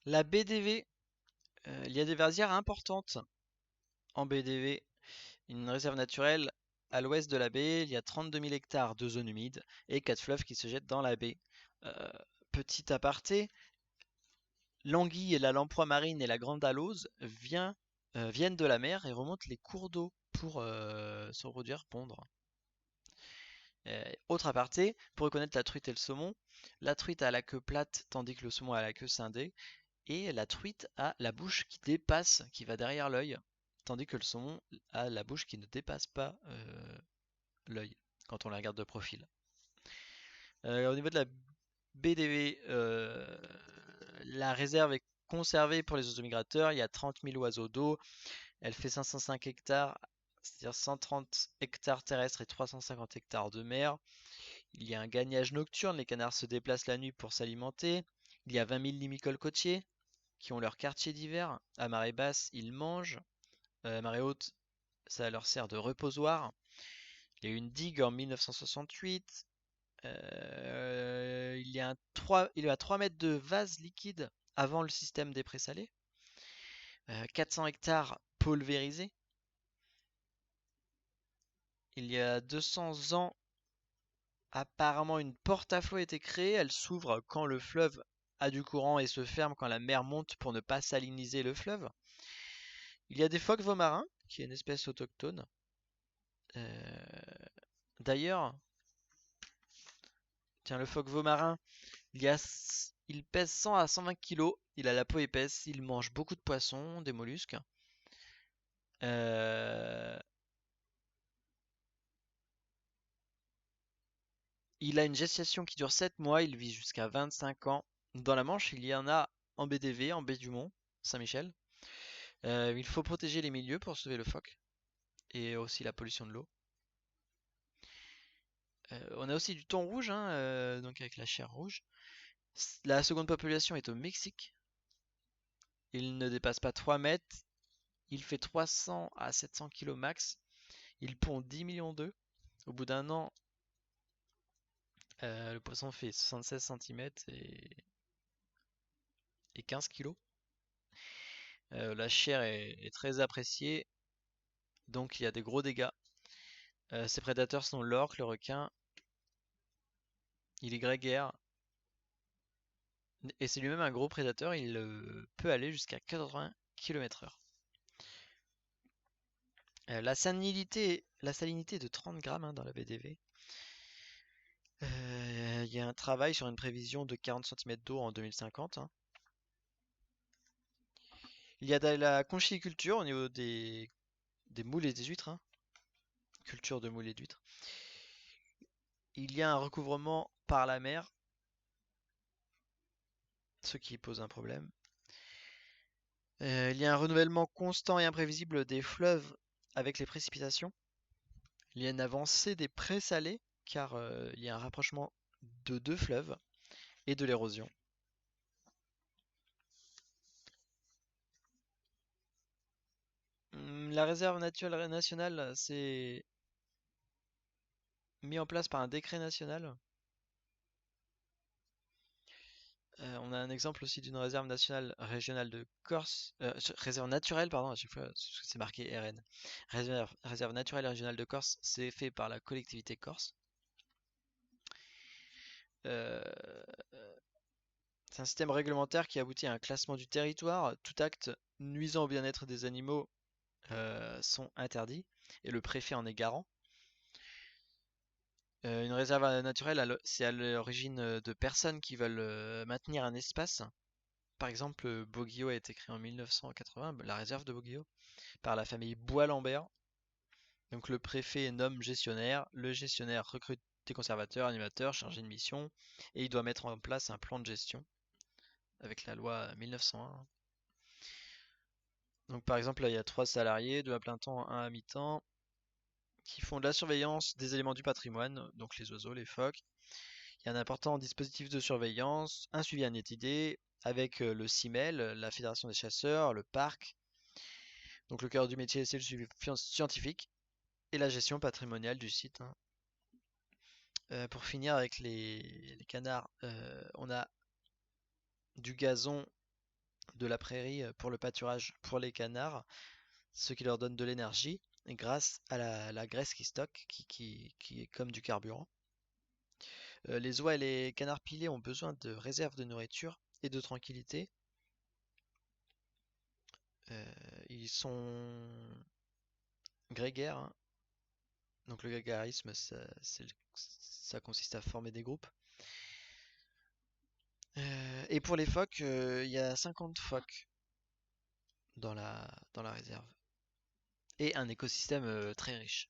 La BDV, il y a des vasières importantes en BDV. Une réserve naturelle à l'ouest de la baie, il y a 32 000 hectares de zones humides et 4 fleuves qui se jettent dans la baie. Euh, Petit aparté, l'anguille, la lamproie marine et la grande alose viennent de la mer et remontent les cours d'eau pour se reproduire, pondre. Autre aparté, pour reconnaître la truite et le saumon, la truite a la queue plate tandis que le saumon a la queue scindée, et la truite a la bouche qui dépasse, qui va derrière l'œil, tandis que le saumon a la bouche qui ne dépasse pas l'œil quand on la regarde de profil. Au niveau de la BDV, la réserve est conservée pour les oiseaux migrateurs. Il y a 30 000 oiseaux d'eau. Elle fait 505 hectares, c'est-à-dire 130 hectares terrestres et 350 hectares de mer. Il y a un gagnage nocturne. Les canards se déplacent la nuit pour s'alimenter. Il y a 20 000 limicoles côtiers qui ont leur quartier d'hiver. À marée basse, ils mangent. À marée haute, ça leur sert de reposoir. Il y a eu une digue en 1968. Il y a 3 mètres de vase liquide avant le système des présalés. 400 hectares pulvérisés. Il y a 200 ans, apparemment, une porte à flot a été créée. Elle s'ouvre quand le fleuve a du courant et se ferme quand la mer monte pour ne pas saliniser le fleuve. Il y a des phoques marins, qui est une espèce autochtone. Euh, D'ailleurs, tiens, le phoque marin, il pèse 100 à 120 kg. Il a la peau épaisse. Il mange beaucoup de poissons, des mollusques. Euh, il a une gestation qui dure 7 mois. Il vit jusqu'à 25 ans. Dans la Manche, il y en a en BDV, en baie du Mont, Saint-Michel. Il faut protéger les milieux pour sauver le phoque et aussi la pollution de l'eau. On a aussi du thon rouge, hein, donc avec la chair rouge. La seconde population est au Mexique. Il ne dépasse pas 3 mètres. Il fait 300 à 700 kg max. Il pond 10 millions d'œufs. Au bout d'un an, le poisson fait 76 cm et 15 kg. La chair est très appréciée, donc il y a des gros dégâts. Ses prédateurs sont l'orque, le requin. Il est grégaire et c'est lui-même un gros prédateur. Il peut aller jusqu'à 80 km/h. La salinité est de 30 grammes hein, dans la BDV. Il y a un travail sur une prévision de 40 cm d'eau en 2050. Hein. Il y a de la conchyliculture au niveau des moules et des huîtres. Hein. Culture de moules et d'huîtres. Il y a un recouvrement par la mer, ce qui pose un problème. Il y a un renouvellement constant et imprévisible des fleuves avec les précipitations. Il y a une avancée des présalés, car il y a un rapprochement de deux fleuves et de l'érosion. La réserve naturelle nationale, c'est mis en place par un décret national. On a un exemple aussi d'une réserve nationale régionale de Corse, réserve naturelle, pardon, à chaque fois c'est marqué RN. Réserve naturelle régionale de Corse, c'est fait par la collectivité corse. Euh, c'est un système réglementaire qui aboutit à un classement du territoire. Tout acte nuisant au bien-être des animaux sont interdits et le préfet en est garant. Une réserve naturelle, c'est à l'origine de personnes qui veulent maintenir un espace. Par exemple, Boguillot a été créé en 1980, la réserve de Boguillot, par la famille Bois-Lambert. Donc le préfet nomme gestionnaire, le gestionnaire recrute des conservateurs, animateurs, chargés de mission, et il doit mettre en place un plan de gestion avec la loi 1901. Donc par exemple, là, il y a 3 salariés, 2 à plein temps, un à mi-temps, qui font de la surveillance des éléments du patrimoine, donc les oiseaux, les phoques. Il y a un important dispositif de surveillance, un suivi anétidé avec le CIMEL, la Fédération des chasseurs, le parc. Donc le cœur du métier, c'est le suivi scientifique et la gestion patrimoniale du site. Hein. Pour finir avec les canards, on a du gazon de la prairie pour le pâturage pour les canards, ce qui leur donne de l'énergie grâce à la graisse qu'ils stockent, qui est comme du carburant. Les oies et les canards pilés ont besoin de réserves de nourriture et de tranquillité. Ils sont grégaires, hein. Donc le grégarisme, ça consiste à former des groupes. Et pour les phoques, il y a 50 phoques dans la réserve. Et un écosystème très riche.